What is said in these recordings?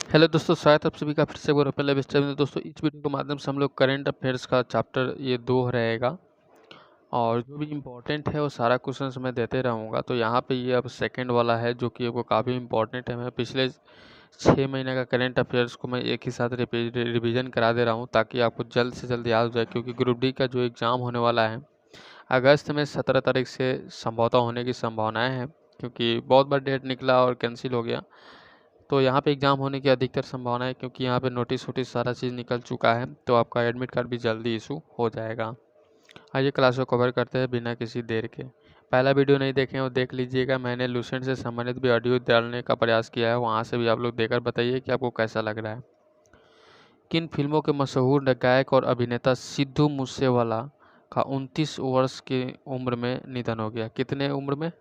Hello दोस्तों, स्वागत है आप सभी का फिर से एक बार बेस्ट में। दोस्तों इस वीडियो के माध्यम से हम लोग करंट अफेयर्स का चैप्टर ये 2 रहेगा और जो भी इम्पोर्टेंट है वो सारा क्वेश्चंस मैं देते रहूँगा। तो यहाँ पे ये अब सेकंड वाला है जो कि वो काफ़ी इम्पोर्टेंट है। मैं पिछले 6 महीने का करंट अफेयर्स को मैं एक ही साथ रिवीजन करा दे रहा हूँ ताकि आपको जल्द से जल्द याद हो जाए, क्योंकि ग्रुप डी का जो एग्ज़ाम होने वाला है अगस्त में 17 तारीख से संभवतः होने की संभावनाएँ हैं, क्योंकि बहुत बार डेट निकला और कैंसिल हो गया। तो यहाँ पे एग्ज़ाम होने की अधिकतर संभावना है, क्योंकि यहाँ पे नोटिस वोटिस सारा चीज़ निकल चुका है। तो आपका एडमिट कार्ड भी जल्दी इशू हो जाएगा। आइए क्लास को कवर करते हैं बिना किसी देर के। पहला वीडियो नहीं देखें वो देख लीजिएगा। मैंने लूसेंट से संबंधित भी ऑडियो डालने का प्रयास किया है, वहाँ से भी आप लोग देखकर बताइए कि आपको कैसा लग रहा है। किन फिल्मों के मशहूर गायक और अभिनेता सिद्धू मूसेवाला का 29 वर्ष की उम्र में निधन हो गया? कितने उम्र में?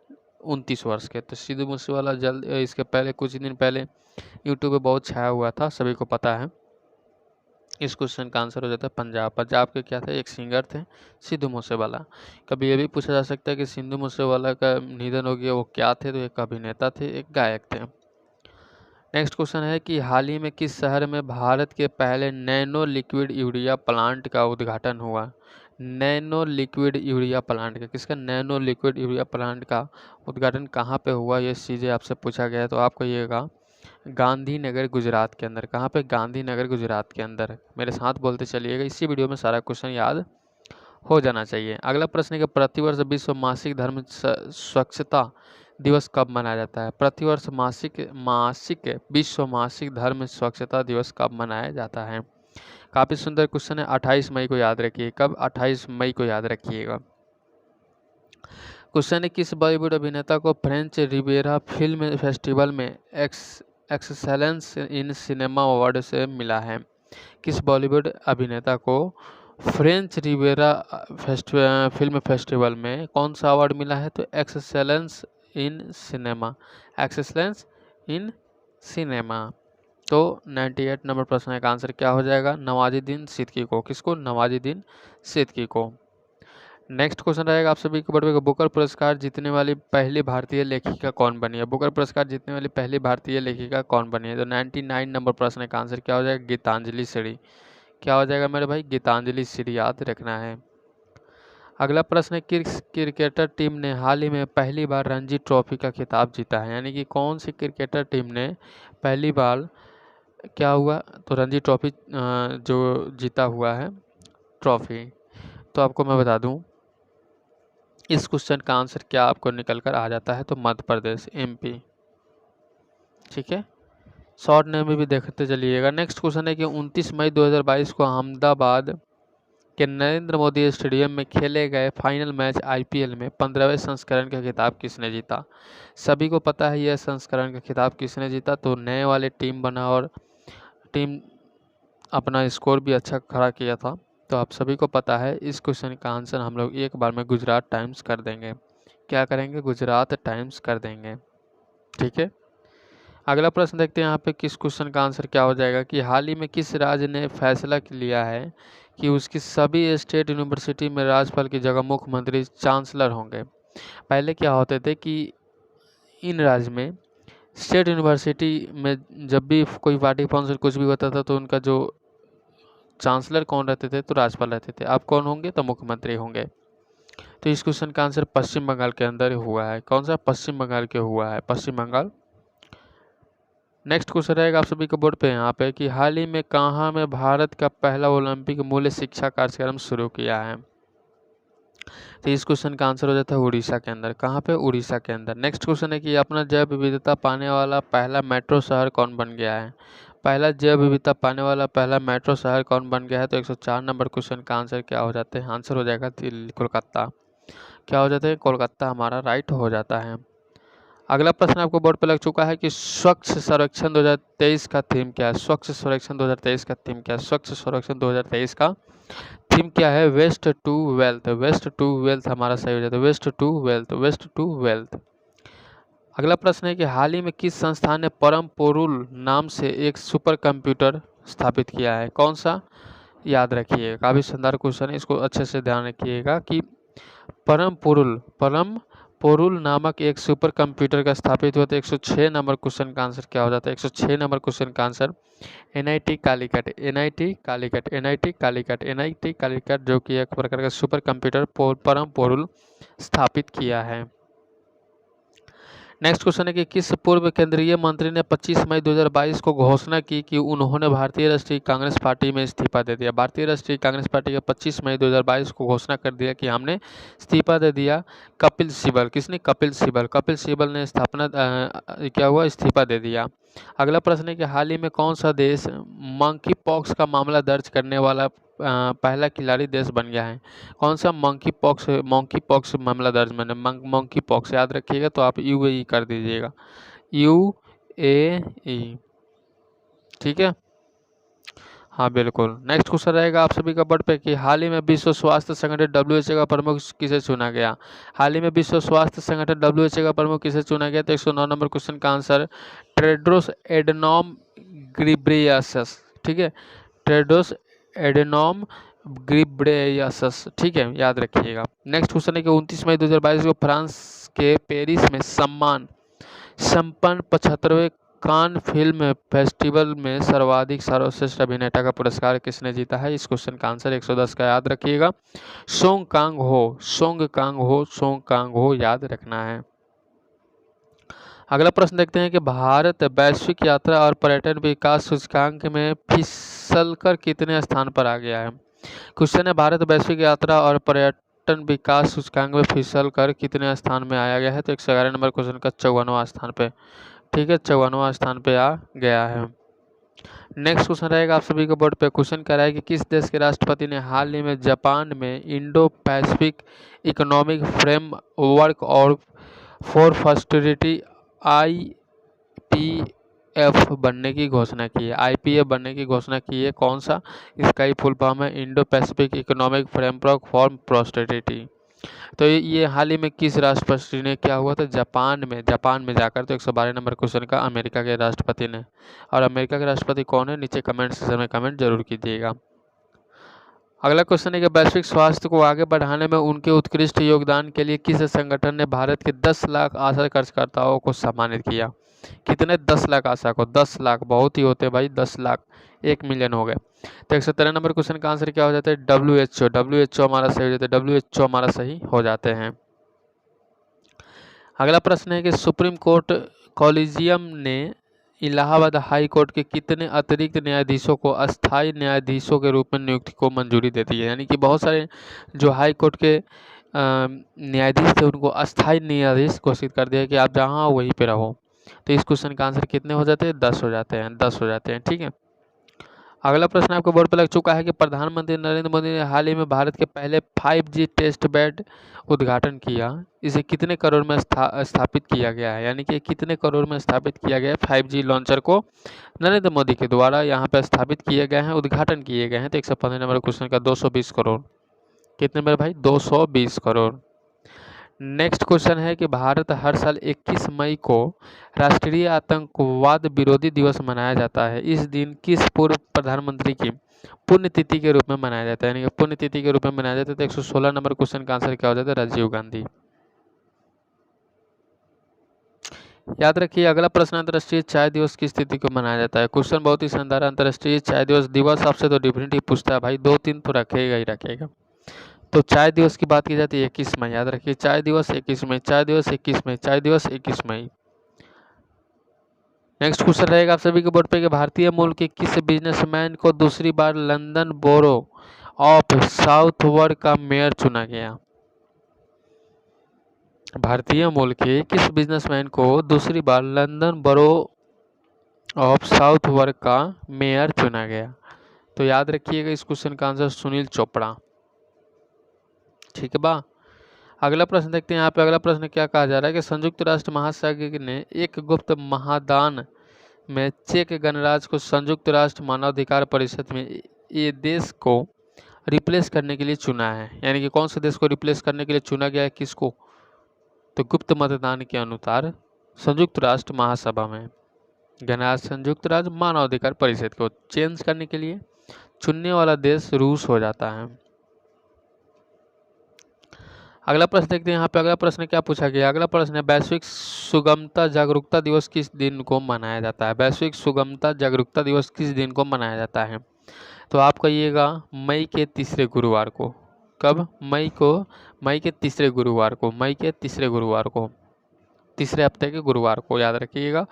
29 वर्ष के। तो सिद्धू मूसेवाला जल्द इसके पहले कुछ दिन पहले यूट्यूब पे बहुत छाया हुआ था, सभी को पता है। इस क्वेश्चन का आंसर हो जाता है पंजाब। पंजाब के क्या थे? एक सिंगर थे सिद्धू मूसेवाला। कभी ये भी पूछा जा सकता है कि सिद्धू मूसेवाला का निधन हो गया, वो क्या थे? तो एक अभिनेता थे, एक गायक थे। नेक्स्ट क्वेश्चन है कि हाल ही में किस शहर में भारत के पहले नैनो लिक्विड यूरिया प्लांट का उद्घाटन हुआ? नैनो लिक्विड यूरिया प्लांट का, किसका? नैनो लिक्विड यूरिया प्लांट का उद्घाटन कहाँ पे हुआ? ये चीज़ें आपसे पूछा गया है, तो आप कहिएगा गांधीनगर गुजरात के अंदर। कहाँ पे? गांधीनगर गुजरात के अंदर। मेरे साथ बोलते चलिएगा, इसी वीडियो में सारा क्वेश्चन याद हो जाना चाहिए। अगला प्रश्न है कि प्रतिवर्ष विश्व मासिक धर्म स्वच्छता दिवस कब मनाया जाता है? प्रतिवर्ष मासिक विश्व मासिक धर्म स्वच्छता दिवस कब मनाया जाता है? काफ़ी सुंदर क्वेश्चन है। 28 मई को याद रखिए। कब? 28 मई को याद रखिएगा। क्वेश्चन है किस बॉलीवुड अभिनेता को फ्रेंच रिवेरा फिल्म फेस्टिवल में एक्सेलेंस इन सिनेमा अवार्ड से मिला है? किस बॉलीवुड अभिनेता को फ्रेंच रिवेरा फिल्म फेस्टिवल में कौन सा अवार्ड मिला है? तो excellence in cinema. Excellence in cinema. तो 98 नंबर प्रश्न का आंसर क्या हो जाएगा? नवाजुद्दीन सिद्दीकी को। किसको? नवाजुद्दीन सिद्दीकी को। नेक्स्ट क्वेश्चन रहेगा आप सभी के बोर्ड में, बुकर पुरस्कार जीतने वाली पहली भारतीय लेखिका कौन बनी है? बुकर पुरस्कार जीतने वाली पहली भारतीय लेखिका कौन बनी है? तो 99 नंबर प्रश्न का आंसर क्या हो जाएगा? गीतांजलि श्री। क्या हो जाएगा मेरे भाई? गीतांजलि श्री याद रखना है। अगला प्रश्न है किस क्रिकेटर टीम ने हाल ही में पहली बार रणजी ट्रॉफी का खिताब जीता है? यानी कि कौन सी क्रिकेटर टीम ने पहली बार क्या हुआ? तो रणजी ट्रॉफी जो जीता हुआ है ट्रॉफी। तो आपको मैं बता दूं, इस क्वेश्चन का आंसर क्या आपको निकल कर आ जाता है? तो मध्य प्रदेश, एमपी। ठीक है, शॉर्ट नेम में भी देखते चलिएगा। नेक्स्ट क्वेश्चन है कि 29 मई 2022 को अहमदाबाद के नरेंद्र मोदी स्टेडियम में खेले गए फाइनल मैच आईपीएल में 15वें संस्करण का खिताब किसने जीता? सभी को पता है यह संस्करण का खिताब किसने जीता। तो नए वाले टीम बना और टीम अपना स्कोर भी अच्छा खड़ा किया था। तो आप सभी को पता है इस क्वेश्चन का आंसर हम लोग एक बार में गुजरात टाइम्स कर देंगे। क्या करेंगे? गुजरात टाइम्स कर देंगे। ठीक है, अगला प्रश्न देखते हैं यहाँ पे किस क्वेश्चन का आंसर क्या हो जाएगा कि हाल ही में किस राज्य ने फैसला लिया है कि उसकी सभी स्टेट यूनिवर्सिटी में राज्यपाल की जगह मुख्यमंत्री चांसलर होंगे। पहले क्या होते थे कि इन राज्य में स्टेट यूनिवर्सिटी में जब भी कोई पार्टी फंक्शन कुछ भी होता था तो उनका जो चांसलर कौन रहते थे? तो राज्यपाल रहते थे। अब कौन होंगे? तो मुख्यमंत्री होंगे। तो इस क्वेश्चन का आंसर पश्चिम बंगाल के अंदर हुआ है। कौन सा? पश्चिम बंगाल के हुआ है, पश्चिम बंगाल। नेक्स्ट क्वेश्चन रहेगा आप सभी के बोर्ड पे यहाँ पे कि हाल ही में कहाँ में भारत का पहला ओलंपिक मूल्य शिक्षा कार्यक्रम शुरू किया है? तो इस क्वेश्चन का आंसर हो जाता है उड़ीसा के अंदर। कहाँ पे? उड़ीसा के अंदर। नेक्स्ट क्वेश्चन है कि अपना जैव विविधता पाने वाला पहला मेट्रो शहर कौन बन गया है? पहला जैव विविधता पाने वाला पहला मेट्रो शहर कौन बन गया है? तो 104 नंबर क्वेश्चन का आंसर क्या हो जाता है? आंसर हो जाएगा दिल्ली, कोलकाता। क्या हो जाता है? कोलकाता हमारा राइट हो जाता है। अगला प्रश्न आपको बोर्ड पे लग चुका है कि स्वच्छ सर्वेक्षण 2023 का थीम क्या है? स्वच्छ सर्वेक्षण 2023 का थीम क्या है? स्वच्छ सर्वेक्षण 2023 का थीम क्या है? Waste to wealth. Waste to wealth हमारा सही हो जाता है। Waste to wealth, waste to wealth. अगला प्रश्न है कि हाल ही में किस संस्थान ने परम पोरुल नाम से एक सुपर कंप्यूटर स्थापित किया है? कौन सा? याद रखिएगा, काफ़ी शानदार क्वेश्चन है, इसको अच्छे से ध्यान रखिएगा कि परम पोरुल नामक एक सुपर कंप्यूटर का स्थापित हुआ। तो 106 नंबर क्वेश्चन का आंसर क्या हो जाता है? 106 नंबर क्वेश्चन का answer NIT Calicut, NIT Calicut, NIT Calicut, NIT Calicut, जो कि एक प्रकार का सुपर कंप्यूटर परम पोरुल स्थापित किया है। नेक्स्ट क्वेश्चन है कि किस पूर्व केंद्रीय मंत्री ने 25 मई 2022 को घोषणा की कि उन्होंने भारतीय राष्ट्रीय कांग्रेस पार्टी में इस्तीफा दे दिया? भारतीय राष्ट्रीय कांग्रेस पार्टी के 25 मई 2022 को घोषणा कर दिया कि हमने इस्तीफा दे दिया। कपिल सिब्बल। किसने? कपिल सिब्बल। कपिल सिब्बल ने क्या हुआ? इस्तीफा दे दिया। अगला प्रश्न है कि हाल ही में कौन सा देश मंकी पॉक्स का मामला दर्ज करने वाला पहला खिलाड़ी देश बन गया है? कौन सा मंकी पॉक्स मामला दर्ज मैंने मंकी पॉक्स याद रखिएगा, तो आप यूएई कर दीजिएगा, यूएई। ठीक है, हाँ बिल्कुल। नेक्स्ट क्वेश्चन रहेगा आप सभी का बोर्ड पे कि हाल ही में विश्व स्वास्थ्य संगठन WHO का प्रमुख किसे चुना गया? हाल ही में विश्व स्वास्थ्य संगठन WHO का प्रमुख किसे चुना गया? तो 109 नंबर क्वेश्चन का आंसर टेड्रोस एडनॉम गिब्रेयेसस। ठीक है, टेड्रोस एडेनॉम गिब्रेयेसस। ठीक है, याद रखिएगा। नेक्स्ट क्वेश्चन है कि 29 मई 2022 को फ्रांस के पेरिस में संपन्न 75वें कान फिल्म फेस्टिवल में सर्वश्रेष्ठ अभिनेता का पुरस्कार किसने जीता है? इस क्वेश्चन का आंसर 110 का याद रखिएगा, सोंग कांग हो याद रखना है। अगला प्रश्न देखते हैं कि भारत वैश्विक यात्रा और पर्यटन विकास सूचकांक में फिसलकर कितने स्थान पर आ गया है? क्वेश्चन है भारत वैश्विक यात्रा और पर्यटन विकास सूचकांक में फिसलकर कितने स्थान में आया गया है? तो 111 नंबर क्वेश्चन का 54वां स्थान पे। ठीक है, 54वां स्थान पे आ गया है। नेक्स्ट क्वेश्चन रहेगा आप सभी के बोर्ड पे। क्वेश्चन कह रहा है कि किस देश के राष्ट्रपति ने हाल ही में जापान में इंडो पैसिफिक इकोनॉमिक फ्रेमवर्क और फॉर प्रॉस्पेरिटी IPF बनने की घोषणा की है? IPF बनने की घोषणा की है, कौन सा? इसका ही फुल फॉर्म है Indo Pacific economic framework for prosperity. तो ये हाल ही में किस राष्ट्रपति ने क्या हुआ था? जापान में जाकर। तो 112 नंबर क्वेश्चन का अमेरिका के राष्ट्रपति ने। और अमेरिका के राष्ट्रपति कौन है? नीचे कमेंट सेक्शन में कमेंट जरूर कीजिएगा। अगला क्वेश्चन है कि वैश्विक स्वास्थ्य को आगे बढ़ाने में उनके उत्कृष्ट योगदान के लिए किस संगठन ने भारत के 10 लाख आशा कार्यकर्ताओं को सम्मानित किया? कितने? 10 लाख आशा को। 10 लाख बहुत ही होते हैं भाई, 10 लाख 1 मिलियन हो गए। तो 113 नंबर क्वेश्चन का आंसर क्या हो जाता है? WHO हमारा सही हो जाता है, WHO हमारा सही हो जाते हैं। अगला प्रश्न है कि सुप्रीम कोर्ट कॉलेजियम ने इलाहाबाद हाई कोर्ट के कितने अतिरिक्त न्यायाधीशों को अस्थायी न्यायाधीशों के रूप में नियुक्ति को मंजूरी दे दी है? यानी कि बहुत सारे जो हाई कोर्ट के न्यायाधीश थे उनको अस्थायी न्यायाधीश घोषित कर दिया कि आप जहाँ हो वहीं पे रहो। तो इस क्वेश्चन का आंसर कितने हो जाते हैं? 10 हो जाते हैं, 10 हो जाते हैं। ठीक है, अगला प्रश्न आपको बोर्ड पर लग चुका है कि प्रधानमंत्री नरेंद्र मोदी ने हाल ही में भारत के पहले 5G टेस्ट बेड उद्घाटन किया। इसे कितने करोड़ में स्थापित किया गया है? यानी कि कितने करोड़ में स्थापित किया गया है 5G लॉन्चर को नरेंद्र मोदी के द्वारा यहाँ पे स्थापित किए गए हैं, उद्घाटन किए गए हैं। तो 115 नंबर क्वेश्चन का 220 करोड़। कितने मेरे भाई? 220 करोड़। नेक्स्ट क्वेश्चन है कि भारत हर साल 21 मई को राष्ट्रीय आतंकवाद विरोधी दिवस मनाया जाता है। इस दिन किस पूर्व प्रधानमंत्री की पुण्यतिथि के रूप में मनाया जाता है? यानी कि पुण्यतिथि के रूप में मनाया जाता है। तो 116 नंबर क्वेश्चन का आंसर क्या हो जाता है? राजीव गांधी। याद रखिए, अगला प्रश्न अंतर्राष्ट्रीय चाय दिवस की स्थिति को मनाया जाता है। क्वेश्चन बहुत ही शानदार। अंतर्राष्ट्रीय चाय दिवस आपसे तो डिफरेंट ही पूछता है भाई, 2-3 तो रखेगा ही रखेगा। तो चाय दिवस की बात की जाती है 21 मई। याद रखिए, चाय दिवस 21 मई, चाय दिवस 21 मई, चाय दिवस 21 मई। नेक्स्ट क्वेश्चन रहेगा आप सभी के बोर्ड पे कि भारतीय मूल के किस बिजनेसमैन को दूसरी बार लंदन बोरो ऑफ साउथवर्क का मेयर चुना गया? भारतीय मूल के किस बिजनेसमैन को दूसरी बार लंदन बोरो ऑफ साउथवर्क का मेयर चुना गया? तो याद रखिएगा, इस क्वेश्चन का आंसर सुनील चोपड़ा। ठीक है बा। अगला प्रश्न देखते हैं यहाँ पे। अगला प्रश्न क्या कहा जा रहा है कि संयुक्त राष्ट्र महासंघ ने एक गुप्त महादान में चेक गणराज्य को संयुक्त राष्ट्र मानवाधिकार परिषद में ये देश को रिप्लेस करने के लिए चुना है। यानी कि कौन से देश को रिप्लेस करने के लिए चुना गया है? किसको? तो गुप्त मतदान के अनुसार संयुक्त राष्ट्र महासभा में गणराज्य संयुक्त राष्ट्र मानवाधिकार परिषद को चेंज करने के लिए चुनने वाला देश रूस हो जाता है। अगला प्रश्न देखते हैं यहाँ पे। अगला प्रश्न क्या पूछा गया? अगला प्रश्न है, वैश्विक सुगमता जागरूकता दिवस किस दिन को मनाया जाता है? वैश्विक सुगमता जागरूकता दिवस किस दिन को मनाया जाता है? तो आप कहिएगा मई के तीसरे गुरुवार को। कब? मई के तीसरे गुरुवार को, मई के तीसरे गुरुवार को, तीसरे हफ्ते के गुरुवार को, याद रखिएगा।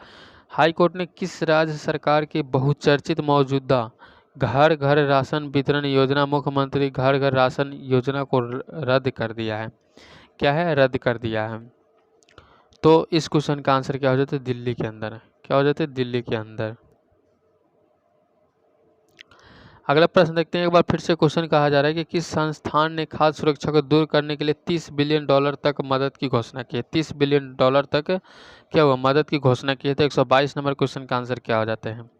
हाई कोर्ट ने किस राज्य सरकार की बहुचर्चित मौजूदा घर घर राशन वितरण योजना, मुख्यमंत्री घर घर राशन योजना को रद्द कर दिया है? क्या है? रद्द कर दिया है। तो इस क्वेश्चन का आंसर क्या हो जाता है? दिल्ली के अंदर। क्या हो जाता है? दिल्ली के अंदर। अगला प्रश्न देखते हैं। एक बार फिर से क्वेश्चन कहा जा रहा है कि किस संस्थान ने खाद्य सुरक्षा को दूर करने के लिए $30 बिलियन तक मदद की घोषणा की है? $30 बिलियन तक क्या हुआ? मदद की घोषणा की है। तो 122 नंबर क्वेश्चन का आंसर क्या हो जाता है?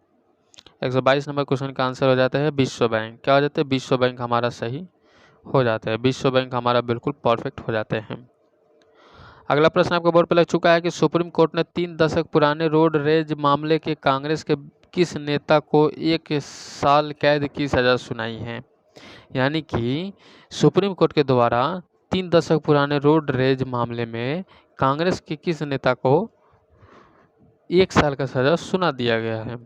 122 नंबर क्वेश्चन का आंसर हो जाता है विश्व बैंक। क्या हो जाता है? विश्व बैंक हमारा सही हो जाता है। विश्व बैंक हमारा बिल्कुल परफेक्ट हो जाते हैं। अगला प्रश्न आपको बोर्ड पर लग चुका है कि सुप्रीम कोर्ट ने 3 दशक पुराने रोड रेज मामले के कांग्रेस के किस नेता को 1 साल कैद की सजा सुनाई है? यानी कि सुप्रीम कोर्ट के द्वारा 3 दशक पुराने रोड रेज मामले में कांग्रेस के किस नेता को 1 साल का सजा सुना दिया गया है?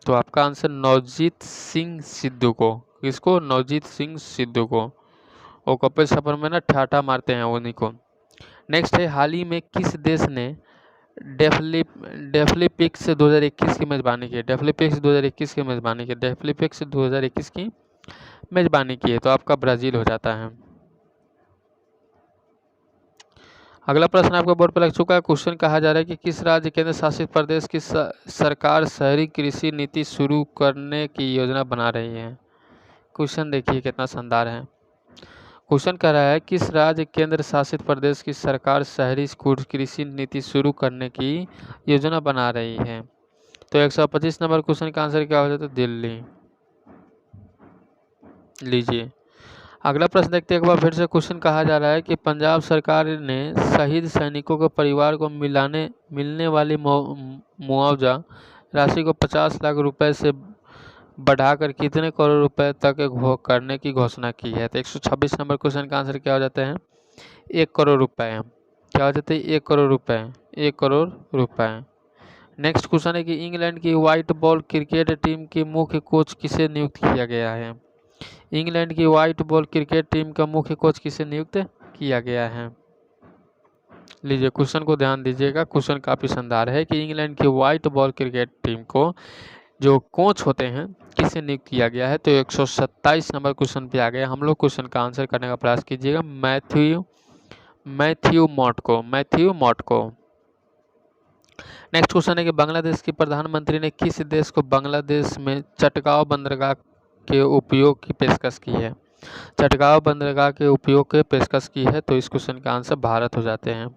तो आपका आंसर नवजीत सिंह सिद्धू को। किसको? नवजीत सिंह सिद्धू को। वो कपिल शर्मा में ना ठाठा मारते हैं उन्हीं को। नेक्स्ट है, हाल ही में किस देश ने डेफलिपिक्स 2021 की मेजबानी की है? डेफलिपिक्स 2021 की मेजबानी की, डेफलिपिक्स 2021 की मेजबानी की है। तो आपका ब्राजील हो जाता है। अगला प्रश्न आपको बोर्ड पर लग चुका है। क्वेश्चन कहा जा रहा है कि किस राज्य केंद्र शासित प्रदेश की सरकार शहरी कृषि नीति शुरू करने की योजना बना रही है? क्वेश्चन देखिए कितना शानदार है। क्वेश्चन कह रहा है किस राज्य केंद्र शासित प्रदेश की सरकार शहरी कृषि नीति शुरू करने की योजना बना रही है? तो 125 नंबर क्वेश्चन का आंसर क्या हो जाता है? दिल्ली। लीजिए अगला प्रश्न देखते हैं। एक बार फिर से क्वेश्चन कहा जा रहा है कि पंजाब सरकार ने शहीद सैनिकों के परिवार को मिलने वाली मुआवजा राशि को 50 लाख रुपए से बढ़ाकर कितने करोड़ रुपए तक करने की घोषणा की है? तो 126 नंबर क्वेश्चन का आंसर क्या हो जाता है? 1 करोड़ रुपए। क्या हो जाता है? 1 करोड़ रुपए। 1 करोड़ रुपए। नेक्स्ट क्वेश्चन है कि इंग्लैंड की व्हाइट बॉल क्रिकेट टीम के मुख्य कोच किसे नियुक्त किया गया है? इंग्लैंड की व्हाइट बॉल क्रिकेट टीम का मुख्य कोच किसे नियुक्त किया गया है? लीजिए क्वेश्चन को ध्यान दीजिएगा। क्वेश्चन काफी शानदार है कि इंग्लैंड की व्हाइट बॉल क्रिकेट टीम को जो कोच होते हैं किसे नियुक्त किया गया है? तो 127 नंबर क्वेश्चन पे आ गया। हम लोग क्वेश्चन का आंसर करने का प्रयास कीजिएगा। मैथ्यू मॉट को। नेक्स्ट क्वेश्चन है कि बांग्लादेश की प्रधानमंत्री ने किस देश को बांग्लादेश में चटगांव बंदरगाह के उपयोग की पेशकश की है? चटगांव बंदरगाह के उपयोग की पेशकश की है। तो इस क्वेश्चन का आंसर भारत हो जाते हैं।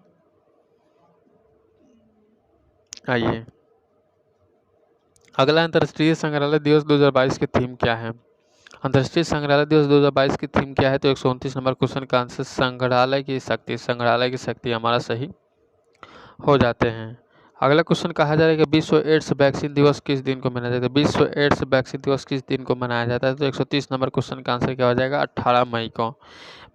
आइए अगला, अंतर्राष्ट्रीय संग्रहालय दिवस 2022 की थीम क्या है? अंतर्राष्ट्रीय संग्रहालय दिवस 2022 की थीम क्या है? तो 129 नंबर क्वेश्चन का आंसर संग्रहालय की शक्ति। संग्रहालय की शक्ति हमारा सही हो जाते हैं। अगला क्वेश्चन कहा जा रहा है कि विश्व एड्स वैक्सीन दिवस किस दिन को मनाया जाता है? विश्व एड्स वैक्सीन दिवस किस दिन को मनाया जाता है? तो 130 नंबर क्वेश्चन का आंसर क्या हो जाएगा? 18 मई को।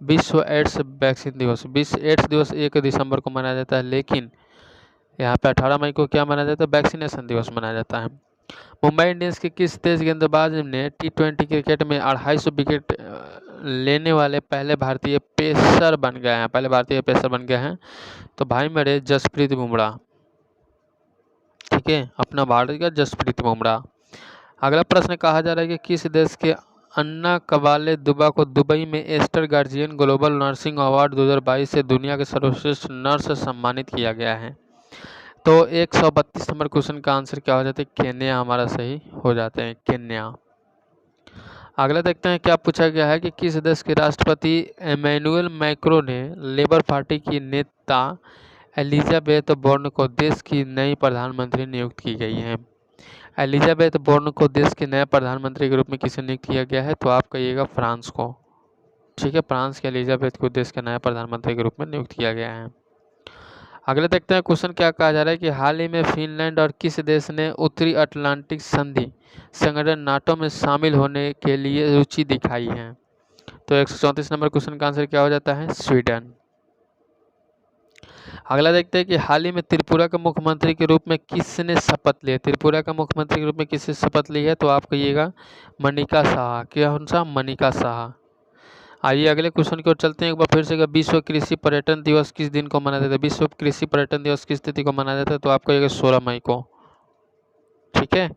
विश्व एड्स वैक्सीन दिवस, विश्व एड्स दिवस 1 दिसंबर को मनाया जाता है, लेकिन यहाँ पे 18 मई को क्या मनाया जाता है? वैक्सीनेशन दिवस मनाया जाता है। मुंबई इंडियंस के किस तेज गेंदबाज ने T20 क्रिकेट में 250 विकेट लेने वाले पहले भारतीय पेसर बन गए हैं? तो भाई मेरे जसप्रीत बुमराह। ठीक है, अपना भारत का जसप्रीत बुमराह। अगला प्रश्न कहा जा रहा है कि किस देश के अन्ना कबाले दुबा को दुबई में Aster Guardian Global Nursing Award 2022 से दुनिया के सर्वश्रेष्ठ नर्स सम्मानित किया गया है? तो 132 नंबर क्वेश्चन का आंसर क्या हो जाता है? केन्या हमारा सही हो जाते हैं। केन्या। अगला देखते हैं क्या पूछा गया है कि किस देश के राष्ट्रपति एमेनुअल मैक्रो ने लेबर पार्टी की नेता एलिजाबेथ बोर्न को देश की नई प्रधानमंत्री नियुक्त की गई है? एलिजाबेथ बोर्न को देश के नए प्रधानमंत्री के रूप में किसे नियुक्त किया गया है? तो आप कहिएगा फ्रांस को। ठीक है, फ्रांस के एलिजाबेथ को देश के नए प्रधानमंत्री के रूप में नियुक्त किया गया है। अगले देखते हैं क्वेश्चन क्या कहा जा रहा है कि हाल ही में फिनलैंड और किस देश ने उत्तरी अटलांटिक संधि संगठन नाटो में शामिल होने के लिए रुचि दिखाई है? तो 134 नंबर क्वेश्चन का आंसर क्या हो जाता है? स्वीडन। अगला देखते हैं कि हाल ही में त्रिपुरा के मुख्यमंत्री के रूप में किसने शपथ लिया। त्रिपुरा का मुख्यमंत्री के रूप में किसने शपथ ली है, तो आप कहिएगा मनिका साहा। कौन सा? मनिका साहा। आइए अगले क्वेश्चन की ओर चलते हैं एक बार फिर से। विश्व कृषि पर्यटन दिवस किस दिन को मनाया जाता है? विश्व कृषि पर्यटन दिवस किस तिथि को मनाया जाता है, तो आप कहिएगा 16 मई को। ठीक है।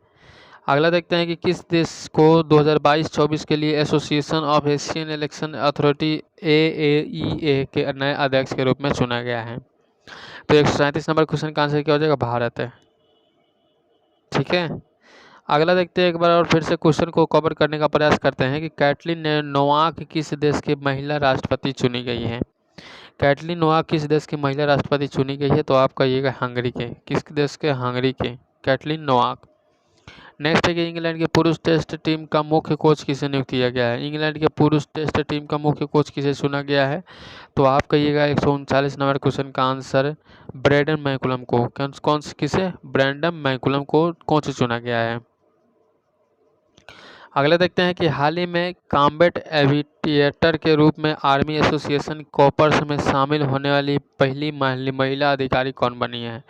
अगला देखते हैं कि किस देश को 2022-24 के लिए association of Asian election authority AAEA के नए अध्यक्ष के रूप में चुना गया है, तो 137 नंबर क्वेश्चन का आंसर क्या हो जाएगा? भारत है। ठीक है। अगला देखते हैं एक बार और फिर से क्वेश्चन को कवर करने का प्रयास करते हैं कि कैटलिन नोवाक किस देश की महिला राष्ट्रपति चुनी गई है। कैटलिन नोवाक किस देश की महिला राष्ट्रपति चुनी गई है, तो आप कहिएगा हंगरी के। किस देश के? हंगरी के, कैटलिन नोवाक। नेक्स्ट है कि इंग्लैंड के पुरुष टेस्ट टीम का मुख्य कोच किसे नियुक्त किया गया है। इंग्लैंड के पुरुष टेस्ट टीम का मुख्य कोच किसे चुना गया है, तो आप कहिएगा 139 नंबर क्वेश्चन का आंसर ब्रैंडन मैकुलम को। कौन किसे? ब्रैंडन मैकुलम को कोच चुना गया है। अगला देखते हैं कि हाल ही में कॉम्बैट एविएटर के रूप में आर्मी एसोसिएशन कॉर्प्स में शामिल होने वाली पहली महिला अधिकारी कौन बनी है,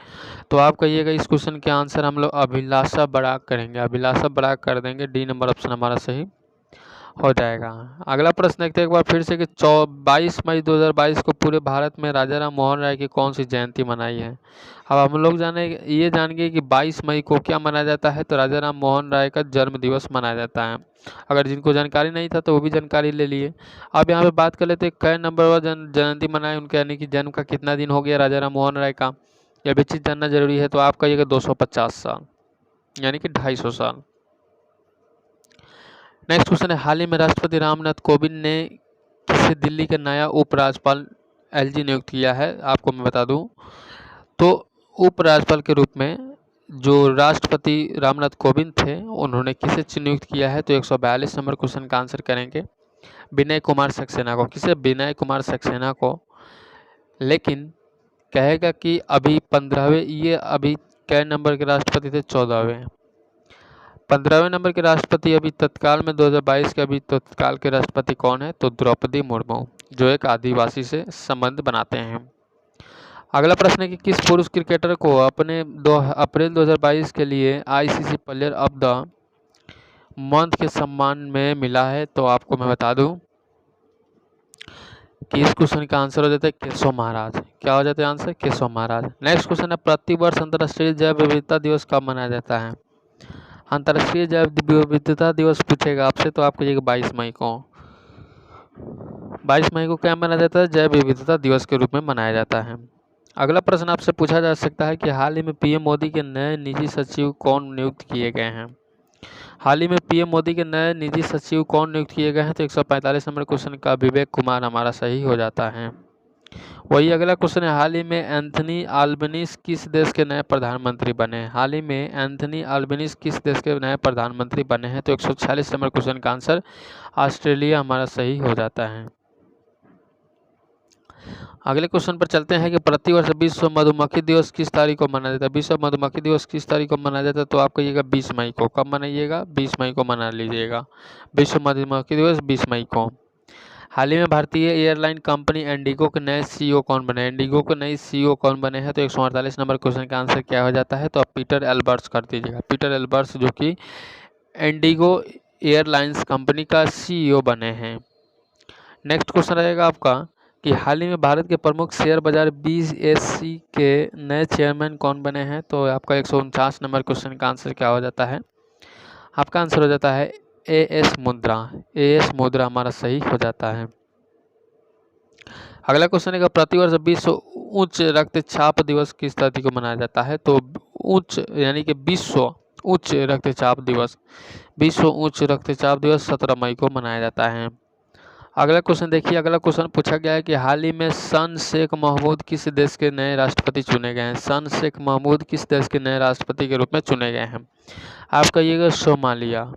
तो आप कहिएगा इस क्वेश्चन के आंसर हम लोग अभिलाषा बराक करेंगे। अभिलाषा बराक कर देंगे। डी नंबर ऑप्शन हमारा सही हो जाएगा। अगला प्रश्न देखते हैं एक बार फिर से कि 22 मई 2022 को पूरे भारत में राजा राम मोहन राय की कौन सी जयंती मनाई है। अब हम लोग ये जानेंगे कि 22 मई को क्या मनाया जाता है, तो राजा राम मोहन राय का जन्म दिवस मनाया जाता है। अगर जिनको जानकारी नहीं था तो वो भी जानकारी ले लिए। अब यहाँ पे बात कर लेते हैं कै नंबर पर जयंती मनाए उनके, यानी कि जन्म का कितना दिन हो गया राजा राम मोहन राय का, यह भी चीज़ जानना जरूरी है। तो आप कहिएगा 250 साल, यानी कि 250 साल। नेक्स्ट क्वेश्चन है हाल ही में राष्ट्रपति रामनाथ कोविंद ने किसे दिल्ली के नया उपराज्यपाल LG नियुक्त किया है। आपको मैं बता दूं तो उपराज्यपाल के रूप में जो राष्ट्रपति रामनाथ कोविंद थे उन्होंने किसे नियुक्त किया है, तो 142 नंबर क्वेश्चन का आंसर करेंगे विनय कुमार सक्सेना को। किसे? विनय कुमार सक्सेना को। लेकिन कहेगा कि अभी 15वें, ये अभी कै नंबर के राष्ट्रपति थे? 14वें। 15वें नंबर के राष्ट्रपति अभी तत्काल में 2022 के अभी तत्काल के राष्ट्रपति कौन है, तो द्रौपदी मुर्मू, जो एक आदिवासी से संबंध बनाते हैं। अगला प्रश्न है कि किस पुरुष क्रिकेटर को अपने 2 अप्रैल 2022 के लिए ICC player of the month के सम्मान में मिला है, तो आपको मैं बता दूं कि इस क्वेश्चन का आंसर हो जाता है केशव महाराज। क्या हो जाता है answer? Keshav Maharaj. Next question है प्रतिवर्ष अंतर्राष्ट्रीय जैव विविधता दिवस कब मनाया जाता है। अंतर्राष्ट्रीय जैव विविधता दिवस पूछेगा आपसे, तो आप कहिएगा 22 मई को। 22 मई को क्या मनाया जाता है? जैव विविधता दिवस के रूप में मनाया जाता है। अगला प्रश्न आपसे पूछा जा सकता है कि हाल ही में PM मोदी के नए निजी सचिव कौन नियुक्त किए गए हैं। हाल ही में PM मोदी के नए निजी सचिव कौन नियुक्त किए गए हैं, तो 145 नंबर क्वेश्चन का विवेक कुमार हमारा सही हो जाता है। वही अगला क्वेश्चन है हाल ही में एंथनी अल्बनीज किस देश के नए प्रधानमंत्री बने हैं। हाल ही में एंथनी अल्बनीज किस देश के नए प्रधानमंत्री बने हैं, तो 146 नंबर क्वेश्चन का आंसर ऑस्ट्रेलिया हमारा सही हो जाता है। अगले क्वेश्चन पर चलते हैं कि प्रतिवर्ष विश्व मधुमक्खी दिवस किस तारीख को मनाया जाता है। विश्व मधुमक्खी दिवस किस तारीख को मनाया जाता है, तो आप कहिएगा 20 मई को। कब मनाइएगा? 20 मई को मना लीजिएगा। विश्व मधुमक्खी दिवस 20 मई को। हाल ही में भारतीय एयरलाइन कंपनी इंडिगो के नए CEO कौन बने? इंडिगो के नए CEO कौन बने हैं, तो 148 नंबर क्वेश्चन का आंसर क्या हो जाता है, तो आप पीटर एल्बर्ट्स कर दीजिएगा। पीटर एल्बर्ट्स जो कि इंडिगो एयरलाइंस कंपनी का CEO बने हैं। नेक्स्ट क्वेश्चन रहेगा आपका कि हाल ही में भारत के प्रमुख शेयर बाजार BSE के नए चेयरमैन कौन बने हैं, तो आपका 149 नंबर क्वेश्चन का आंसर क्या हो जाता है, आपका आंसर हो जाता है AS मुद्रा। AS मुद्रा हमारा सही हो जाता है। अगला क्वेश्चन है प्रतिवर्ष विश्व उच्च रक्तचाप दिवस किस तिथि को मनाया जाता है, तो उच्च यानी कि विश्व उच्च रक्तचाप दिवस, विश्व उच्च रक्तचाप दिवस 17 मई को मनाया जाता है। अगला क्वेश्चन देखिए, अगला क्वेश्चन पूछा गया है कि हाल ही में सन शेख महमूद किस देश के नए राष्ट्रपति चुने गए हैं। सन शेख महमूद किस देश के नए राष्ट्रपति के रूप में चुने गए हैं, आप कहिएगा सोमालिया।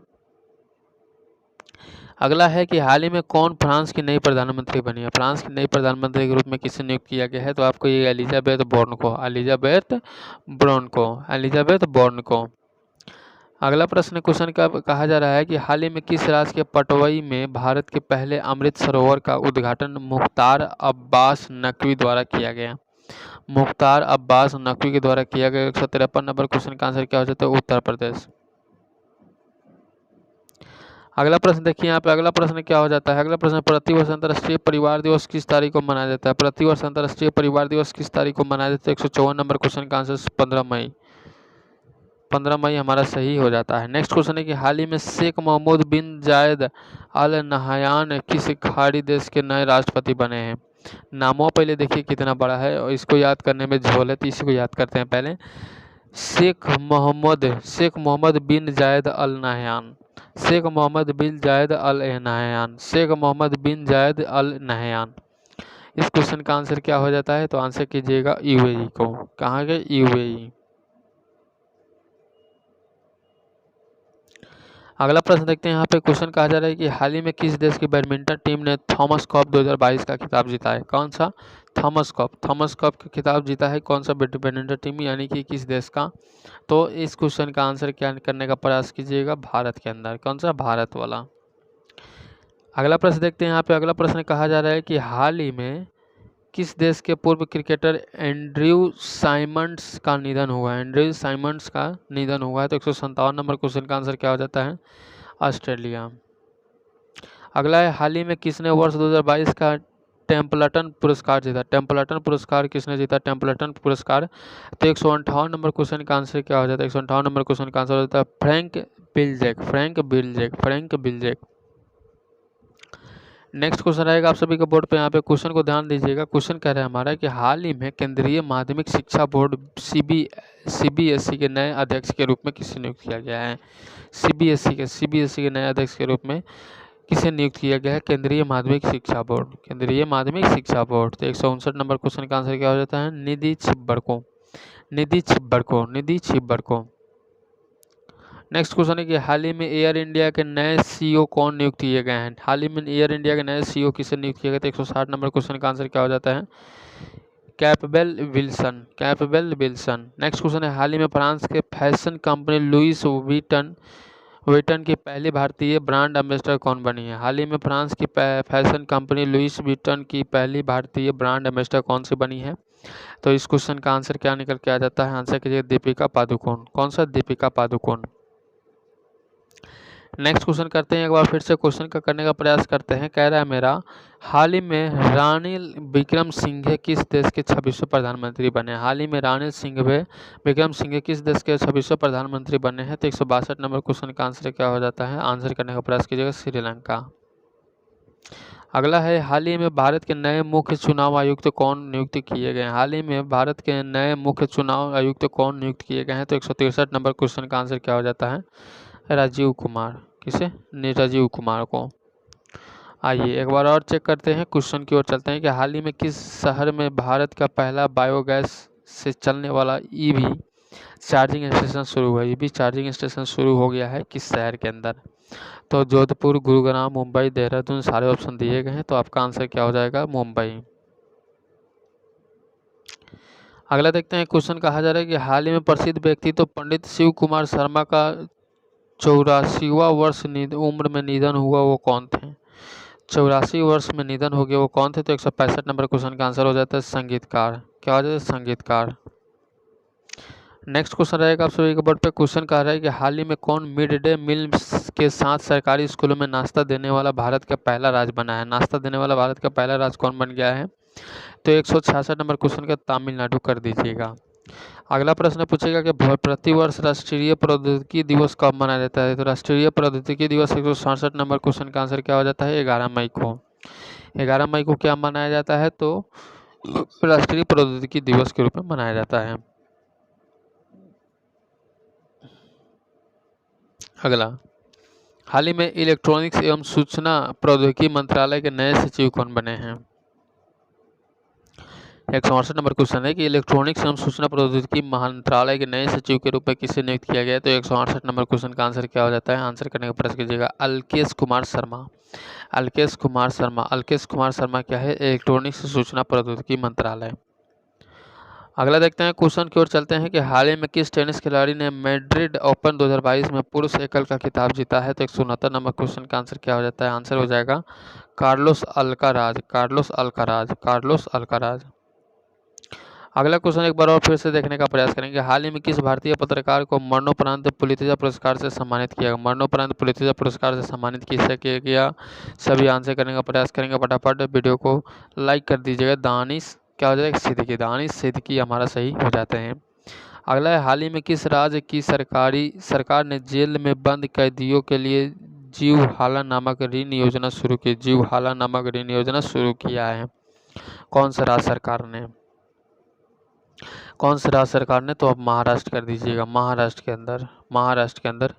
अगला है कि हाल ही में कौन फ्रांस की नई प्रधानमंत्री बनी है। फ्रांस की नई प्रधानमंत्री के रूप में किसे नियुक्त किया गया है, तो आपको ये एलिजाबेथ बोर्न को, एलिजाबेथ बोर्न को, एलिजाबेथ बोर्न को। अगला प्रश्न क्वेश्चन का कहा जा रहा है कि हाल ही में किस राज्य के पटवई में भारत के पहले अमृत सरोवर का उद्घाटन मुख्तार अब्बास नकवी द्वारा किया गया। मुख्तार अब्बास नकवी के द्वारा किया गया। 153 नंबर क्वेश्चन का आंसर क्या हो जाता है? उत्तर प्रदेश। अगला प्रश्न देखिए यहाँ पे, अगला प्रश्न क्या हो जाता है? अगला प्रश्न, प्रतिवर्ष अंतर्राष्ट्रीय परिवार दिवस किस तारीख को मनाया जाता है? प्रतिवर्ष अंतर्राष्ट्रीय परिवार दिवस किस तारीख को मनाया जाता है? 154 नंबर क्वेश्चन का आंसर 15 मई। 15 मई हमारा सही हो जाता है। नेक्स्ट क्वेश्चन है कि हाल ही में शेख महमूद बिन जायद अल नहयान किस खाड़ी देश के नए राष्ट्रपति बने हैं? नामों पहले देखिए कितना बड़ा है और इसको याद करने में झोल है, तो इसी को याद करते हैं पहले। शेख मोहम्मद बिन जायद अल नहयान, शेख मोहम्मद बिन जायद अल नहयान, शेख मोहम्मद बिन जायद अल नहयान। इस क्वेश्चन का आंसर क्या हो जाता है? तो आंसर कीजिएगा यूएई को। कहाँ के? यूएई। अगला प्रश्न देखते हैं यहाँ पे, क्वेश्चन कहा जा रहा है कि हाल ही में किस देश की बैडमिंटन टीम ने थॉमस कप 2022 का खिताब जीता है? कौन सा? थॉमस कप का खिताब जीता है कौन सा बैडमिंटन टीम, यानी कि किस देश का? तो इस क्वेश्चन का आंसर क्या करने का प्रयास कीजिएगा? भारत के अंदर। कौन सा? भारत वाला। अगला प्रश्न देखते हैं यहाँ पे, अगला प्रश्न कहा जा रहा है कि हाल ही में किस देश के पूर्व क्रिकेटर एंड्रयू साइमंड्स का निधन हुआ है? एंड्रयू साइमंड्स का निधन हुआ है। तो 157 नंबर क्वेश्चन का आंसर क्या हो जाता है? ऑस्ट्रेलिया। अगला है, हाल ही में किसने वर्ष 2022 का टेम्पल्टन पुरस्कार जीता? टेम्पल्टन पुरस्कार किसने जीता? टेम्पल्टन पुरस्कार। तो 158 नंबर क्वेश्चन का आंसर क्या हो जाता है? 158 नंबर क्वेश्चन का आंसर हो जाता है फ्रैंक बिल्जेक। नेक्स्ट क्वेश्चन रहेगा आप सभी के बोर्ड पे, यहाँ पे क्वेश्चन को ध्यान दीजिएगा। क्वेश्चन कह रहा है हमारा कि हाल ही में केंद्रीय माध्यमिक शिक्षा बोर्ड सीबीएसई के नए अध्यक्ष के रूप में किसे नियुक्त किया गया है? सीबीएसई के नए अध्यक्ष के रूप में किसे नियुक्त किया गया है? केंद्रीय माध्यमिक शिक्षा बोर्ड। तो 159 नंबर क्वेश्चन का आंसर क्या हो जाता है? निधि छिब्बर को। नेक्स्ट क्वेश्चन है कि हाल ही में एयर इंडिया के नए सीईओ कौन नियुक्त किए गए हैं? हाल ही में एयर इंडिया के नए सीईओ किसे नियुक्त किए गए? तो 160 नंबर क्वेश्चन का आंसर क्या हो जाता है? कैपबेल विल्सन। नेक्स्ट क्वेश्चन है, हाल ही में फ्रांस के फैशन कंपनी लुइस विटन की पहली भारतीय ब्रांड एम्बेसडर कौन बनी है? हाल ही में फ्रांस की फैशन कंपनी लुइस विटन की पहली भारतीय ब्रांड एम्बेसडर कौन सी बनी है? तो इस क्वेश्चन का आंसर क्या निकल के आ जाता है? आंसर कीजिए दीपिका पादुकोण। कौन सा? दीपिका पादुकोण। नेक्स्ट क्वेश्चन करते हैं, एक बार फिर से क्वेश्चन का करने का प्रयास करते हैं। कह रहा है मेरा, हाल ही में रानिल विक्रमसिंघे किस देश के 26वें प्रधानमंत्री बने? हाल ही में रानिल विक्रमसिंघे किस देश के 26वें प्रधानमंत्री बने हैं? तो 162 नंबर क्वेश्चन का आंसर क्या हो जाता है? आंसर करने का प्रयास कीजिएगा श्रीलंका। अगला है, हाल ही में भारत के नए मुख्य चुनाव आयुक्त कौन नियुक्त किए गए हैं? हाल ही में भारत के नए मुख्य चुनाव आयुक्त कौन नियुक्त किए गए हैं? तो 163 नंबर क्वेश्चन का आंसर क्या हो जाता है? राजीव कुमार। किसे? राजीव कुमार को। आइए एक बार और चेक करते हैं, क्वेश्चन की ओर चलते हैं कि हाल ही में किस शहर में भारत का पहला बायोगैस से चलने वाला ईवी चार्जिंग स्टेशन शुरू हुआ? ईवी चार्जिंग स्टेशन शुरू हो गया है किस शहर के अंदर? तो जोधपुर, गुरुग्राम, मुंबई, देहरादून सारे ऑप्शन दिए गए हैं, तो आपका आंसर क्या हो जाएगा? मुंबई। अगला देखते हैं, क्वेश्चन कहा जा रहा है कि हाल ही में प्रसिद्ध व्यक्ति तो पंडित शिव कुमार शर्मा का 84वां वर्ष उम्र में निधन हुआ, वो कौन थे? 84 वर्ष में निधन हो गया, वो कौन थे? तो 165 नंबर क्वेश्चन का आंसर हो जाता है संगीतकार। क्या हो जाता है? संगीतकार। नेक्स्ट क्वेश्चन रहेगा आप सभी के बोर्ड पे, क्वेश्चन कह रहा है कि हाल ही में कौन मिड डे मील के साथ सरकारी स्कूलों में नाश्ता देने वाला भारत का पहला राज्य बना है? नाश्ता देने वाला भारत का पहला राज्य कौन बन गया है? तो 166 नंबर क्वेश्चन का तमिलनाडु कर दीजिएगा। अगला प्रश्न पूछेगा कि प्रतिवर्ष राष्ट्रीय प्रौद्योगिकी दिवस कब मनाया जाता है? तो राष्ट्रीय प्रौद्योगिकी दिवस 167 नंबर क्वेश्चन का आंसर क्या हो जाता है? 11 मई को। 11 मई को क्या मनाया जाता है? तो राष्ट्रीय प्रौद्योगिकी दिवस के रूप में मनाया जाता है। अगला, हाल ही में इलेक्ट्रॉनिक्स एवं सूचना प्रौद्योगिकी मंत्रालय के नए सचिव कौन बने हैं? 168 नंबर क्वेश्चन है कि इलेक्ट्रॉनिक्स एवं सूचना प्रौद्योगिकी मंत्रालय के नए सचिव के रूप में किसे नियुक्त किया गया है? तो 168 नंबर क्वेश्चन का आंसर क्या हो जाता है? आंसर करने का प्रयास कीजिएगा अल्केश कुमार शर्मा क्या है? इलेक्ट्रॉनिक्स सूचना प्रौद्योगिकी मंत्रालय। अगला देखते हैं, क्वेश्चन की ओर चलते हैं कि हाल ही में किस टेनिस खिलाड़ी ने मैड्रिड ओपन 2022 में पुरुष एकल का खिताब जीता है? तो 169 नंबर क्वेश्चन का आंसर क्या हो जाता है? आंसर हो जाएगा कार्लोस अल्काराज। अगला क्वेश्चन एक बार और फिर से देखने का प्रयास करेंगे। हाल ही में किस भारतीय पत्रकार को मरणोपरांत पुलित्ज़र पुरस्कार से सम्मानित किया गया? मरणोपरांत पुलित्ज़र पुरस्कार से सम्मानित किसे किया गया? सभी आंसर करने का प्रयास करेंगे। फटाफट वीडियो को लाइक कर दीजिएगा। दानिश क्या हो जाएगा? सिद्दीकी। दानिश सिद्दीकी हमारा सही हो जाते हैं। अगला है, हाल ही में किस राज्य की सरकार ने जेल में बंद कैदियों के लिए जीवहाला नामक ऋण योजना शुरू की? जीवहाला नामक ऋण योजना शुरू किया है। कौन सा राज्य सरकार ने? कौन से राज्य सरकार ने? तो आप महाराष्ट्र कर दीजिएगा। महाराष्ट्र के अंदर।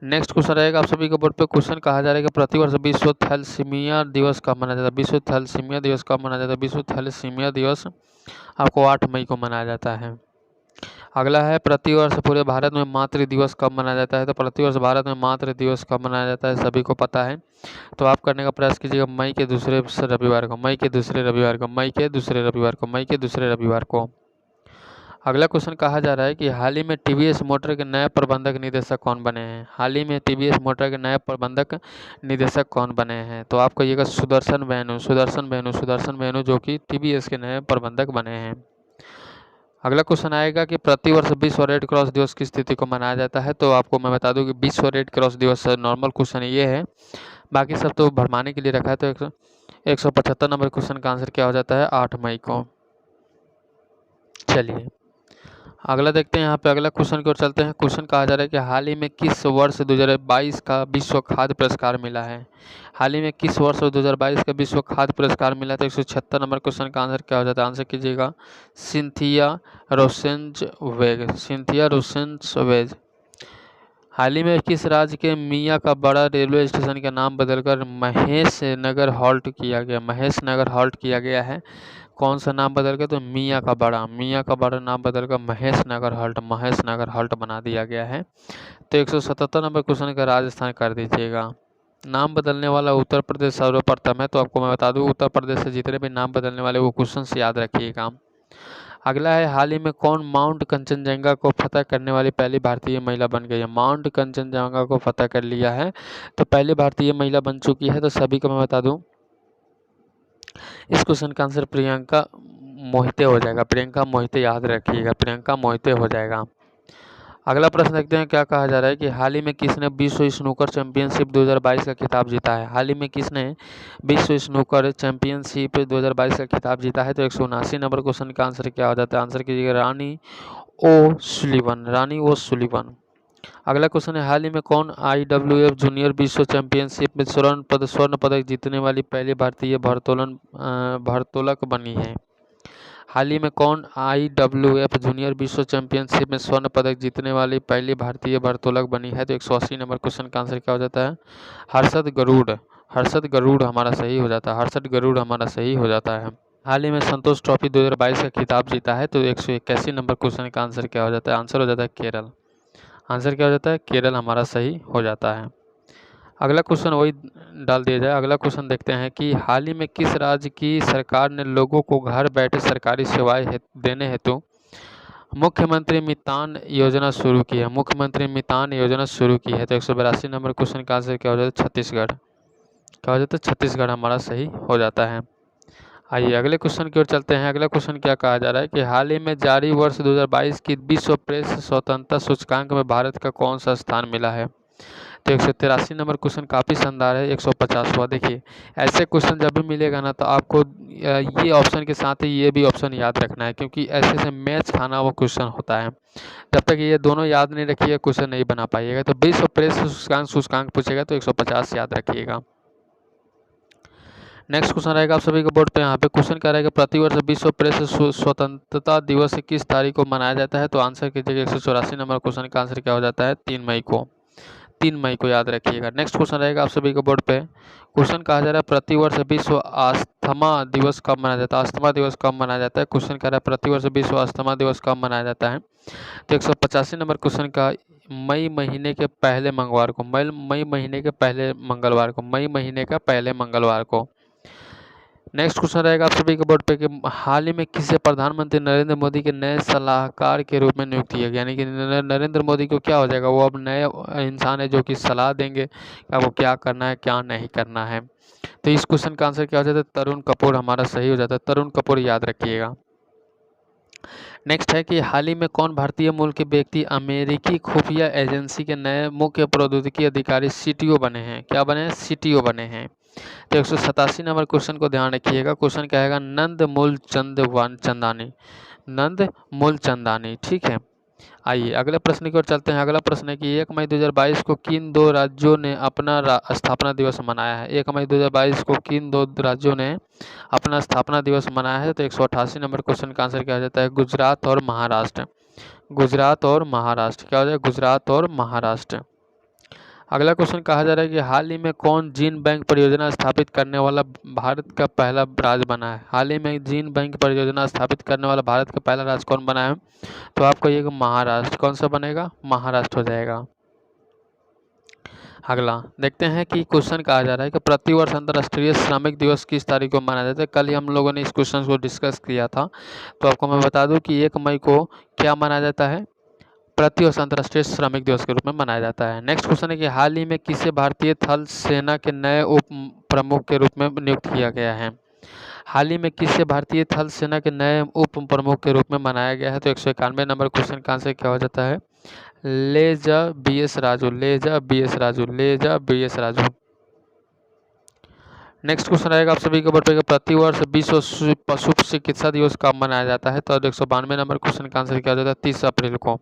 नेक्स्ट क्वेश्चन रहेगा आप सभी के बोर्ड पे। क्वेश्चन कहा जा रहा है कि प्रतिवर्ष विश्व थैलेसीमिया दिवस कब मनाया जाता है? विश्व थैलेसीमिया दिवस कब मनाया जाता है? विश्व थैलेसीमिया दिवस आपको 8 मई को मनाया जाता है। अगला है, प्रतिवर्ष पूरे भारत में मातृ दिवस कब मनाया जाता है? तो प्रतिवर्ष भारत में मातृ दिवस कब मनाया जाता है? सभी को पता है। तो आप करने का प्रयास कीजिएगा मई के दूसरे रविवार को। अगला क्वेश्चन कहा जा रहा है कि हाल ही में टीवीएस मोटर के नए प्रबंधक निदेशक कौन बने हैं? हाल ही में टीवीएस मोटर के नए प्रबंधक निदेशक कौन बने हैं? तो आपको ये सुदर्शन वेनु जो कि टीवीएस के नए प्रबंधक बने हैं। अगला क्वेश्चन आएगा कि प्रतिवर्ष विश्व रेड क्रॉस दिवस किस तिथि को मनाया जाता है? तो आपको मैं बता दूं कि विश्व रेड क्रॉस दिवस नॉर्मल क्वेश्चन ये है, बाकी सब तो भरमाने के लिए रखा है। तो 175 नंबर क्वेश्चन का आंसर क्या हो जाता है? 8 मई को। चलिए अगला देखते हैं। यहाँ पे अगला क्वेश्चन की ओर चलते हैं। क्वेश्चन कहा जा रहा है कि हाल ही में किस वर्ष 2022 का विश्व खाद्य पुरस्कार मिला है? हाल ही में किस वर्ष 2022 का विश्व खाद्य पुरस्कार मिला है? तो 176 नंबर क्वेश्चन का आंसर क्या हो जाता है? आंसर कीजिएगा सिंथिया रोसेंजवेज। हाल ही में किस राज्य के मियाँ का बड़ा रेलवे स्टेशन का नाम बदलकर महेश नगर हॉल्ट किया गया है? कौन सा नाम बदल गया? तो मियाँ का बड़ा नाम बदलकर महेश नगर हॉल्ट बना दिया गया है। तो 177 नंबर क्वेश्चन का राजस्थान कर दीजिएगा। नाम बदलने वाला उत्तर प्रदेश सर्वप्रथम है। तो आपको मैं बता दूं, उत्तर प्रदेश से जितने भी नाम बदलने वाले वो क्वेश्चन से याद रखिएगा। अगला है, हाल ही में कौन माउंट कंचनजंगा को फतह करने वाली पहली भारतीय महिला बन गई है? माउंट कंचनजंगा को फतह कर लिया है तो पहली भारतीय महिला बन चुकी है। तो सभी को मैं बता दूं, इस क्वेश्चन का आंसर प्रियंका मोहिते हो जाएगा। प्रियंका मोहिते याद रखिएगा, प्रियंका मोहिते हो जाएगा। अगला प्रश्न देखते हैं क्या कहा जा रहा है कि हाल ही में किसने विश्व स्नूकर चैंपियनशिप 2022 का खिताब जीता है? हाल ही में किसने विश्व स्नूकर चैंपियनशिप 2022 का खिताब जीता है? तो 179 नंबर क्वेश्चन का आंसर क्या हो जाता है? आंसर कीजिएगा रानी ओ सुलिवन। अगला क्वेश्चन है, हाल ही में कौन IWF जूनियर विश्व चैंपियनशिप में स्वर्ण पदक जीतने वाली पहली भारतीय भारोत्तोलक बनी है? हाल ही में कौन IWF जूनियर विश्व चैंपियनशिप में स्वर्ण पदक जीतने वाली पहली भारतीय भारोत्तोलक बनी है? तो 180 नंबर क्वेश्चन का आंसर क्या हो जाता है? हर्षद गरुड़ हमारा सही हो जाता है। हाल ही में संतोष ट्रॉफी 2022 का खिताब जीता है। तो 181 नंबर क्वेश्चन का आंसर क्या हो जाता है? आंसर हो जाता है केरल। आंसर क्या हो जाता है? केरल हमारा सही हो जाता है। अगला क्वेश्चन वही डाल दिया जाए। अगला क्वेश्चन देखते हैं कि हाल ही में किस राज्य की सरकार ने लोगों को घर बैठे सरकारी सेवाएं देने हेतु मुख्यमंत्री मितान योजना शुरू की है? तो 182 नंबर क्वेश्चन का आंसर क्या हो जाता है? छत्तीसगढ़ हमारा सही हो जाता है। आइए अगले क्वेश्चन की ओर चलते हैं। अगला क्वेश्चन क्या कहा जा रहा है कि हाल ही में जारी वर्ष 2022 की विश्व प्रेस स्वतंत्रता सूचकांक में भारत का कौन सा स्थान मिला है? तो 183 नंबर क्वेश्चन काफ़ी शानदार है। 150वां। देखिए ऐसे क्वेश्चन जब भी मिलेगा ना तो आपको ये ऑप्शन के साथ ही ये भी ऑप्शन याद रखना है, क्योंकि ऐसे से मैच खाना वो क्वेश्चन होता है। जब तक ये दोनों याद नहीं रखिएगा क्वेश्चन नहीं बना पाइएगा। तो विश्व प्रेस सूचकांक पूछेगा तो 150 याद रखिएगा। नेक्स्ट क्वेश्चन रहेगा आप सभी के बोर्ड पे। यहाँ पे क्वेश्चन क्या रहेगा? प्रतिवर्ष विश्व प्रेस स्वतंत्रता दिवस किस तारीख को मनाया जाता है? तो आंसर कीजिएगा 184 नंबर क्वेश्चन का आंसर क्या हो जाता है? 3 मई को याद रखिएगा। नेक्स्ट क्वेश्चन रहेगा आप सभी के बोर्ड पे। क्वेश्चन कहा जा रहा है प्रतिवर्ष विश्व अस्थमा दिवस कब मनाया जाता है? क्वेश्चन कह रहा है प्रतिवर्ष विश्व अस्थमा दिवस कब मनाया जाता है? तो 185 नंबर क्वेश्चन का मई महीने के पहले मंगलवार को। नेक्स्ट क्वेश्चन रहेगा आप सभी के बोर्ड पे कि हाल ही में किसे प्रधानमंत्री नरेंद्र मोदी के नए सलाहकार के रूप में नियुक्त किया गया? यानी कि नरेंद्र मोदी को क्या हो जाएगा? वो अब नए इंसान है जो कि सलाह देंगे कि वो क्या करना है क्या नहीं करना है। तो इस क्वेश्चन का आंसर क्या हो जाता है? तरुण कपूर हमारा सही हो जाता है। तरुण कपूर याद रखिएगा। नेक्स्ट है कि हाल ही में कौन भारतीय मूल के व्यक्ति अमेरिकी खुफिया एजेंसी के नए मुख्य प्रौद्योगिकी अधिकारी सीटीओ बने हैं? क्या बने हैं? सीटीओ बने हैं। तो 187 नंबर क्वेश्चन को ध्यान रखिएगा। क्वेश्चन क्या है? नंद मूलचंद चंदानी, नंद मूलचंदानी। ठीक है, आइए अगले प्रश्न की ओर चलते हैं। अगला प्रश्न है कि 1 मई 2022 को किन दो राज्यों ने अपना स्थापना दिवस मनाया है? 1 मई 2022 को किन दो राज्यों ने अपना स्थापना दिवस मनाया है? तो 188 नंबर क्वेश्चन का आंसर क्या हो जाता है? गुजरात और महाराष्ट्र। गुजरात और महाराष्ट्र। क्या हो जाएगा? गुजरात और महाराष्ट्र। अगला क्वेश्चन कहा जा रहा है कि हाल ही में कौन जीन बैंक परियोजना स्थापित करने वाला भारत का पहला राज्य बना है? हाल ही में जीन बैंक परियोजना स्थापित करने वाला भारत का पहला राज्य कौन बना है? तो आपको ये महाराष्ट्र। कौन सा बनेगा? महाराष्ट्र हो जाएगा। अगला देखते हैं कि क्वेश्चन कहा जा रहा है कि प्रतिवर्ष अंतर्राष्ट्रीय श्रमिक दिवस किस तारीख को मनाया जाता है? कल ही हम लोगों ने इस क्वेश्चन को डिस्कस किया था, तो आपको मैं बता दूं कि 1 मई को क्या मनाया जाता है? प्रतिवर्ष अंतर्राष्ट्रीय श्रमिक दिवस के रूप में मनाया जाता है। नेक्स्ट क्वेश्चन है कि हाल ही में किसे भारतीय थल सेना के नए उप प्रमुख के रूप में नियुक्त किया गया है? हाल ही में किसे भारतीय थल सेना के नए उप प्रमुख के रूप में मनाया गया है? तो 191 नंबर क्वेश्चन का आंसर क्या हो जाता है? लेजा BS राजू, लेजा BS राजू, लेजा BS राजू। नेक्स्ट क्वेश्चन आएगा आप सभी के ऊपर पे, प्रतिवर्ष विश्व पशु चिकित्सा दिवस कब मनाया जाता है? तो 192 नंबर क्वेश्चन का आंसर क्या हो जाता है? 30 अप्रैल को।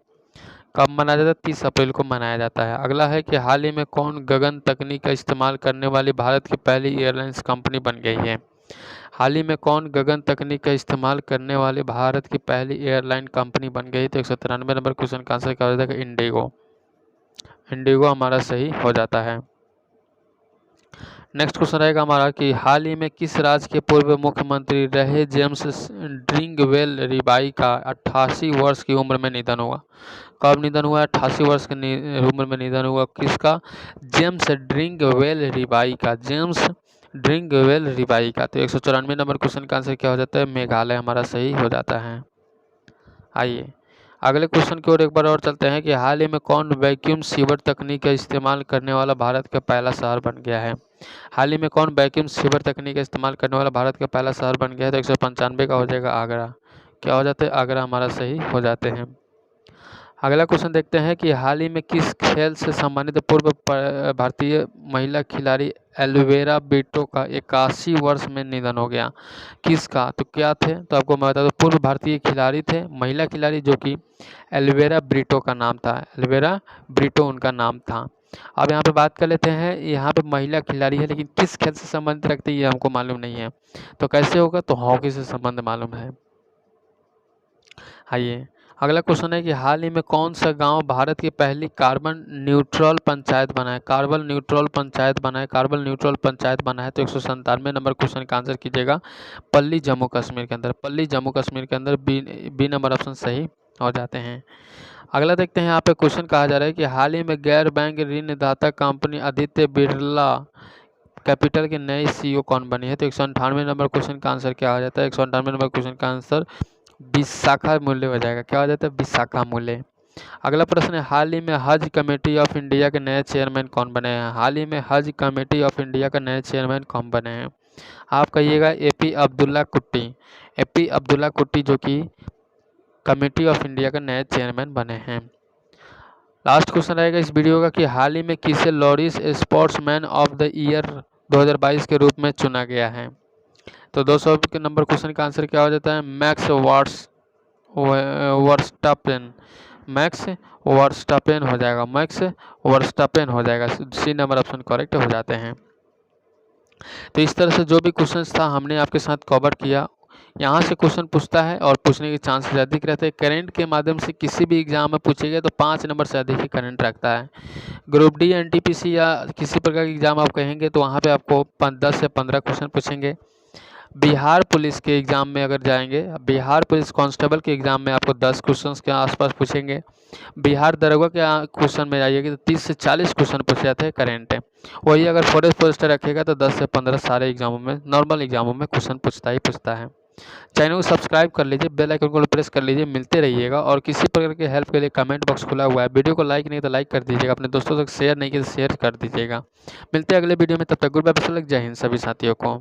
कब मनाया जाता है? 30 अप्रैल को मनाया जाता है। अगला है कि हाल ही में कौन गगन तकनीक का इस्तेमाल करने वाली भारत की पहली एयरलाइंस कंपनी बन गई है? हाल ही में कौन गगन तकनीक का इस्तेमाल करने वाली भारत की पहली एयरलाइन कंपनी बन गई? तो 193 नंबर क्वेश्चन का आंसर क्या हो जाता है? इंडिगो। इंडिगो हमारा सही हो जाता है। नेक्स्ट क्वेश्चन रहेगा हमारा कि हाल ही में किस राज्य के पूर्व मुख्यमंत्री रहे जेम्स ड्रिंगवेल रिबाई का 88 वर्ष की उम्र में निधन हुआ? कब निधन हुआ? 88 वर्ष की उम्र में निधन हुआ किसका? जेम्स ड्रिंगवेल रिबाई का, जेम्स ड्रिंगवेल रिबाई का। तो 194 नंबर क्वेश्चन का आंसर क्या हो जाता है? मेघालय हमारा सही हो जाता है। आइए अगले क्वेश्चन की ओर एक बार और चलते हैं कि हाल ही में कौन वैक्यूम सीवर तकनीक का इस्तेमाल करने वाला भारत का पहला शहर बन गया है? हाल ही में कौन वैक्यूम सीवर तकनीक का इस्तेमाल करने वाला भारत का पहला शहर बन गया है? तो 195 का हो जाएगा आगरा। क्या हो जाता है? आगरा हमारा सही हो जाते हैं। अगला क्वेश्चन देखते हैं कि हाल ही में किस खेल से संबंधित पूर्व भारतीय महिला खिलाड़ी एलोवेरा ब्रिटो का 81 वर्ष में निधन हो गया? किसका? तो क्या थे? तो आपको मैं बता दूं, पूर्व भारतीय खिलाड़ी थे, महिला खिलाड़ी, जो कि एलोवेरा ब्रिटो का नाम था। एलोवेरा ब्रिटो उनका नाम था। अब यहाँ पे बात कर लेते हैं, यहाँ पे महिला खिलाड़ी है लेकिन किस खेल से संबंधित रखते हैं ये हमको मालूम नहीं है, तो कैसे होगा? तो हॉकी से संबंध मालूम है। आइए अगला क्वेश्चन है कि हाल ही में कौन सा गांव भारत की पहली कार्बन न्यूट्रल पंचायत बना है? कार्बन न्यूट्रल पंचायत बना है, कार्बन न्यूट्रल पंचायत बना है। तो 197 नंबर क्वेश्चन का आंसर कीजिएगा पल्ली जम्मू कश्मीर के अंदर, पल्ली जम्मू कश्मीर के अंदर। बी नंबर ऑप्शन सही हो जाते हैं। अगला देखते हैं, यहाँ पे क्वेश्चन कहा जा रहा है कि हाल ही में गैर बैंक ऋणदाता कंपनी आदित्य बिरला कैपिटल के नए CEO कौन बनी है? तो 198 नंबर क्वेश्चन का आंसर क्या हो जाता है? 198 नंबर क्वेश्चन का आंसर विशाखा मूल्य हो जाएगा। क्या हो जाता है? विशाखा मूल्य। अगला प्रश्न है, हाल ही में हज कमेटी ऑफ इंडिया के नए चेयरमैन कौन बने हैं? हाल ही में हज कमेटी ऑफ इंडिया का नए चेयरमैन कौन बने हैं? आप कहिएगा AP अब्दुल्ला कुट्टी, AP अब्दुल्ला कुट्टी जो कि कमेटी ऑफ इंडिया का नए चेयरमैन बने हैं। लास्ट क्वेश्चन रहेगा इस वीडियो का कि हाल ही में किसे Laureus sportsman of the year 2022 के रूप में चुना गया है? तो 200 के नंबर क्वेश्चन का आंसर क्या हो जाता है? मैक्स वर्स्टापेन, मैक्स वर्स्टापेन हो जाएगा, मैक्स वर्स्टापेन हो जाएगा। C नंबर ऑप्शन करेक्ट हो जाते हैं। तो इस तरह से जो भी क्वेश्चंस था हमने आपके साथ कवर किया। यहाँ से क्वेश्चन पूछता है और पूछने के चांसेस अधिक रहते हैं। करंट के माध्यम से किसी भी एग्जाम में पूछेगा तो 5 नंबर से अधिक ही करंट रखता है। ग्रुप D NTPC या किसी प्रकार की एग्जाम आप कहेंगे तो वहाँ पे आपको 10 से 15 क्वेश्चन पूछेंगे। बिहार पुलिस के एग्ज़ाम में अगर जाएंगे, बिहार पुलिस कांस्टेबल के एग्ज़ाम में आपको 10 क्वेश्चंस के आसपास पूछेंगे। बिहार दरोगा के क्वेश्चन में जाइएगा तो 30 से 40 क्वेश्चन पूछ जाते हैं करेंट है। वही अगर फॉरेस्ट पोस्टर रखेगा तो 10 से 15 सारे एग्जामों में, नॉर्मल एग्जामों में क्वेश्चन पूछता ही पूछता है। चैनल को सब्सक्राइब कर लीजिए, बेल आइकन को प्रेस कर लीजिए, मिलते रहिएगा। और किसी प्रकार के हेल्प के लिए कमेंट बॉक्स खुला हुआ है। वीडियो को लाइक नहीं तो लाइक कर दीजिएगा, अपने दोस्तों तक शेयर नहीं किया तो शेयर कर दीजिएगा। मिलते हैं अगले वीडियो में, तब तक गुड बाय, जय हिंद सभी साथियों को।